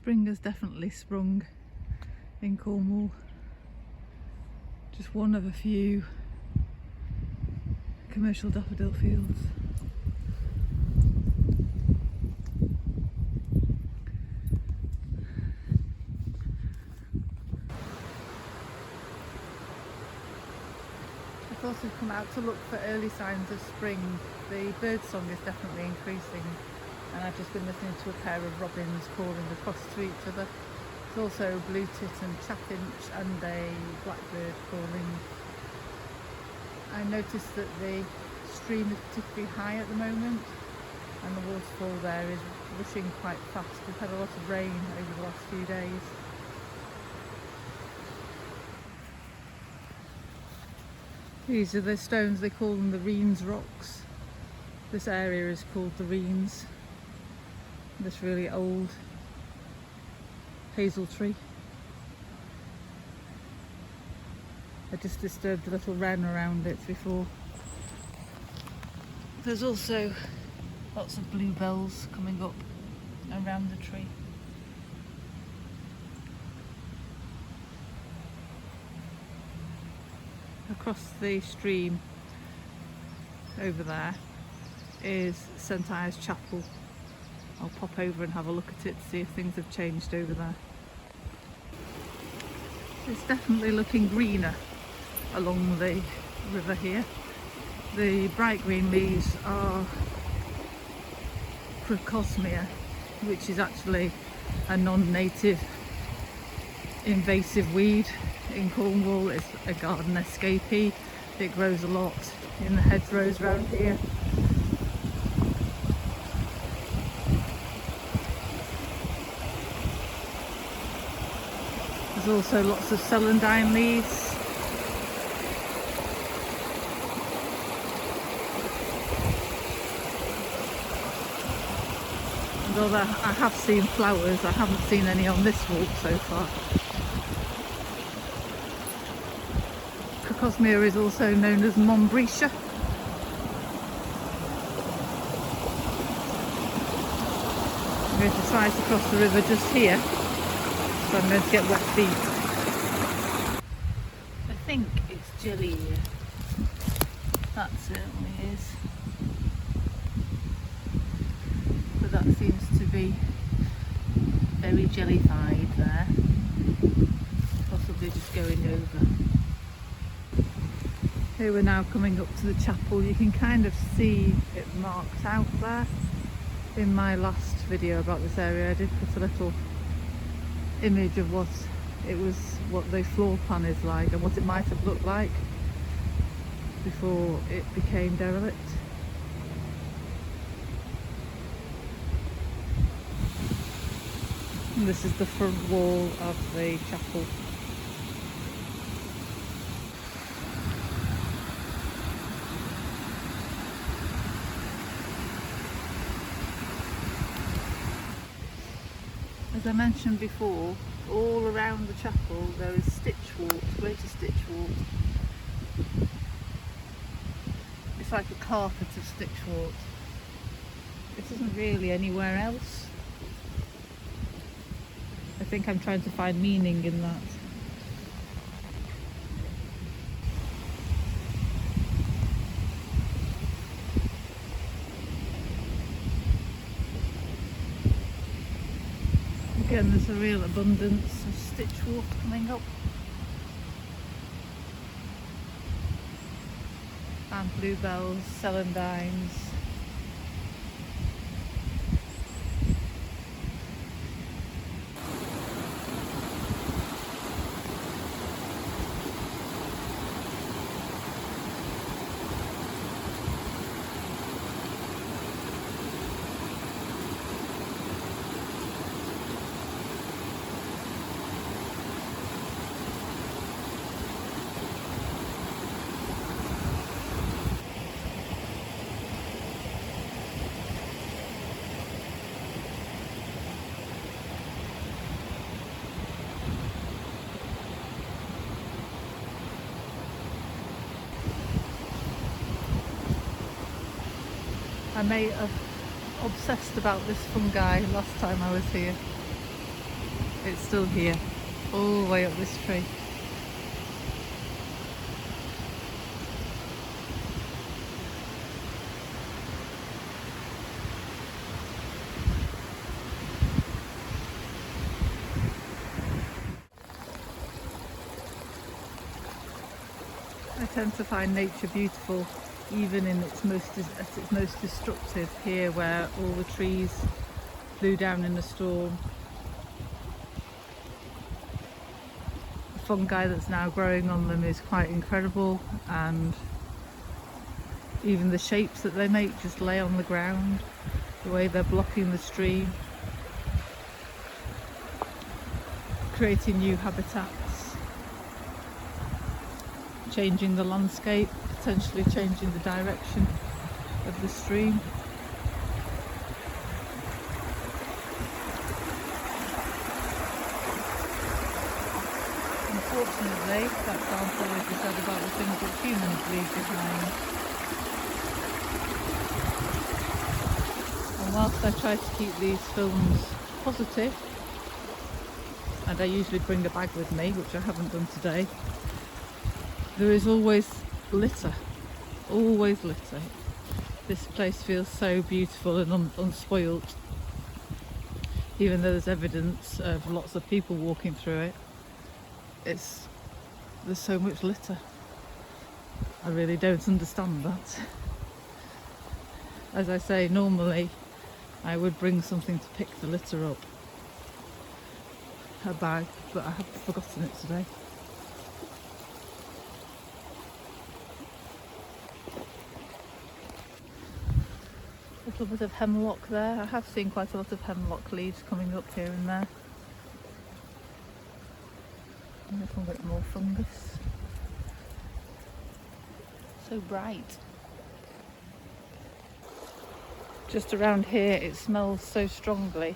Spring has definitely sprung in Cornwall. Just one of a few commercial daffodil fields. I thought I'd come out to look for early signs of spring. The birdsong is definitely increasing, and I've just been listening to a pair of robins calling across to each other. There's also a blue tit and chaffinch and a blackbird calling. I noticed that the stream is particularly high at the moment, and the waterfall there is rushing quite fast. We've had a lot of rain over the last few days. These are the stones, they call them the Reens rocks. This area is called the Reens. This really old hazel tree. I just disturbed a little wren around it before. There's also lots of bluebells coming up around the tree. Across the stream over there is St Ives Chapel. I'll pop over and have a look at it to see if things have changed over there. It's definitely looking greener along the river here. The bright green leaves are Crocosmia, which is actually a non-native invasive weed in Cornwall. It's a garden escapee. It grows a lot in the hedgerows around here. There's also lots of celandine leaves. And although I have seen flowers, I haven't seen any on this walk so far. Crocosmia is also known as Mombretia. I'm going to try to cross the river just here, so I'm going to get wet feet. I think it's jelly here. That certainly is. But that seems to be very jellified there. Possibly just going over. Here we're now coming up to the chapel. You can kind of see it marked out there. In my last video about this area I did put a little image of what the floor plan is like and what it might have looked like before it became derelict. And this is the front wall of the chapel. As I mentioned before, all around the chapel there is stitchwort, greater stitchwort. It's like a carpet of stitchwort. It isn't really anywhere else. I think I'm trying to find meaning in that. Again, there's a real abundance of stitchwort coming up. And bluebells, celandines. I may have obsessed about this fungi last time I was here. it's still here, all the way up this tree. I tend to find nature beautiful even in its most destructive, here where all the trees blew down in a storm. The fungi that's now growing on them is quite incredible, and even the shapes that they make just lay on the ground, the way they're blocking the stream, creating new habitats, changing the landscape, potentially changing the direction of the stream. Unfortunately, that can't always be said about the things that humans leave behind. And whilst I try to keep these films positive, and I usually bring a bag with me, which I haven't done today, there is always litter, always litter. This place feels so beautiful and unspoilt, even though there's evidence of lots of people walking through it. There's so much litter. I really don't understand that. As I say, normally I would bring something to pick the litter up, a bag, but I have forgotten it today. A little bit of hemlock there. I have seen quite a lot of hemlock leaves coming up here and there. And a little bit more fungus. So bright. Just around here it smells so strongly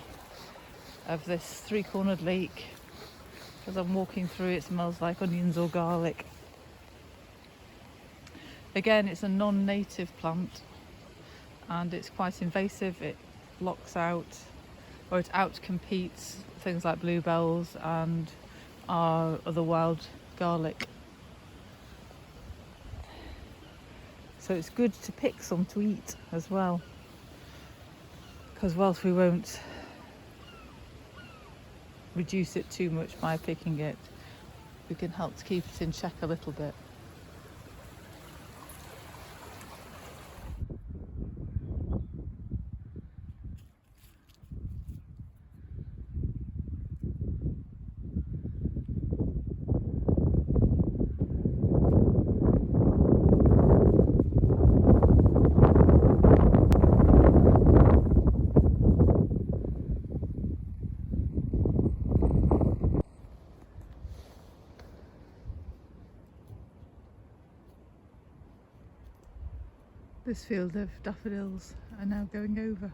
of this three-cornered leek. As I'm walking through, it smells like onions or garlic. Again, it's a non-native plant and it's quite invasive. It blocks out, or it outcompetes things like bluebells and our other wild garlic. So it's good to pick some to eat as well, because whilst we won't reduce it too much by picking it, we can help to keep it in check a little bit. This field of daffodils are now going over.